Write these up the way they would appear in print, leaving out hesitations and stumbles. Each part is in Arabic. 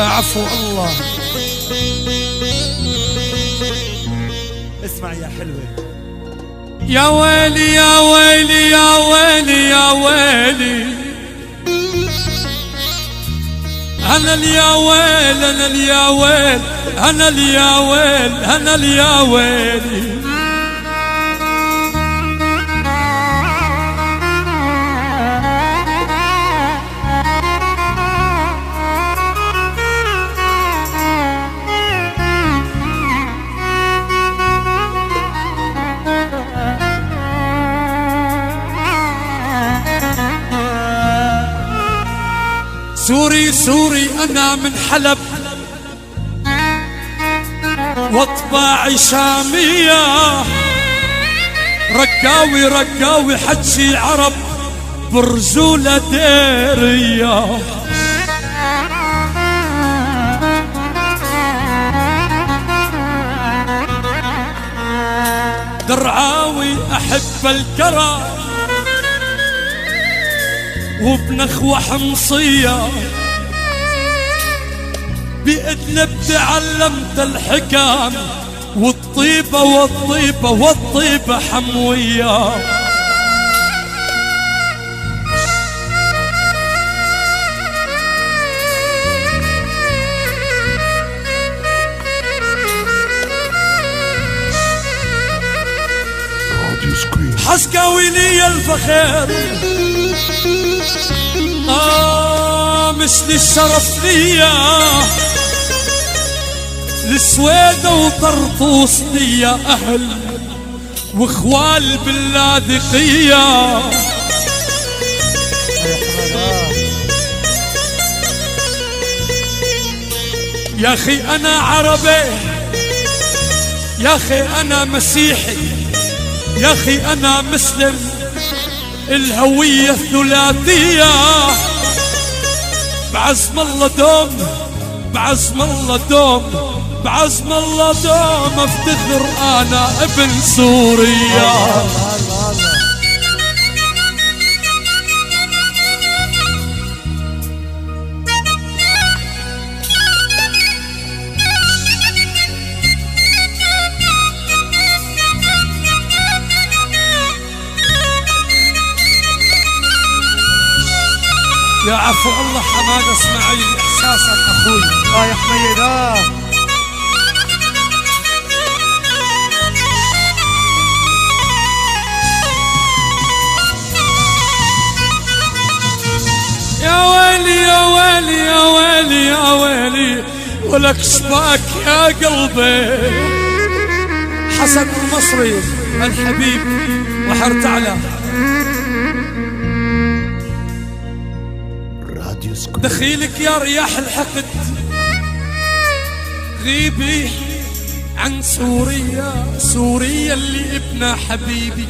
عفو الله. اسمع يا حلوة. يا ويلي يا ويلي يا ويلي يا ويلي، أنا اليا ويل أنا اليا ويل أنا اليا ويل أنا اليا ويلي. سوري سوري أنا من حلب، واطباعي شامية، ركاوي ركاوي حجي عرب برزولة ديرية. درعاوي أحب الكرى وبنخوة حمصية، بإدلب تعلمت الحكام والطيبة والطيبة والطيبة حموية. حسكاوي لي الفخر مثل الشرف ليا، السويدة وطرطوس ليا أهل واخوال باللاذقية. يا أخي أنا عربي، يا أخي أنا مسيحي، يا أخي أنا مسلم، الهوية الثلاثية. بعزم الله دوم بعزم الله دوم بعزم الله دوم افتخر أنا ابن سوريا. يا عفو الله حماد اسماعيل احساسك اخوي. يا حميد يا ويلي يا ويلي يا ويلي يا ويلي، ولك شباك يا قلبي. حسن المصري الحبيب وحرت على دخيلك يا رياح الحقد، غيبي عن سوريا سوريا اللي ابنها حبيبي.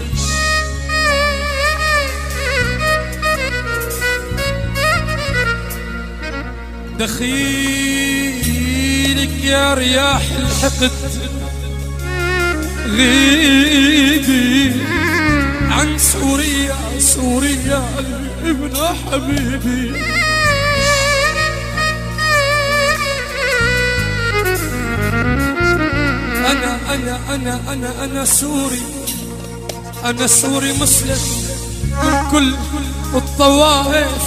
دخيلك يا رياح الحقد، غيبي عن سوريا سوريا اللي ابنها حبيبي. أنا سوري، أنا سوري مسلم كل الطوائف.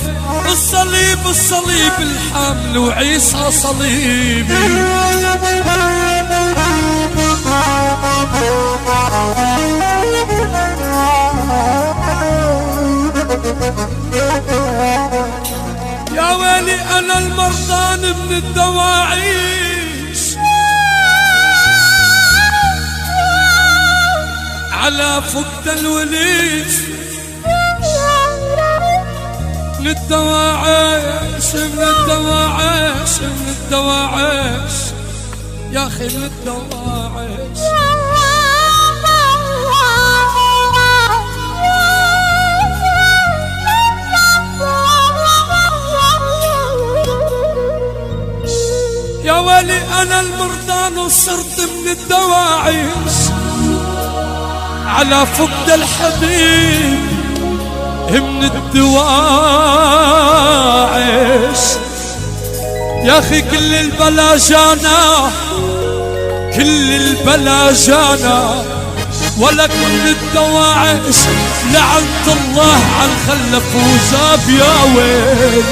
الصليب الصليب الحامل وعيسى صليبي. يا ويلي أنا المرضان من الدواعيش، على فقد الوليش من الدواعيش من الدواعيش من الدواعيش. يا أخي من الدواعيش. يا ويلي أنا المرضان وصرت من الدواعيش، على فقد الحبيب من الدواعش. يا اخي كل البلا جانا، كل البلا جانا، ولا كل الدواعش لعنة الله على الخلف وزاب يا ويل.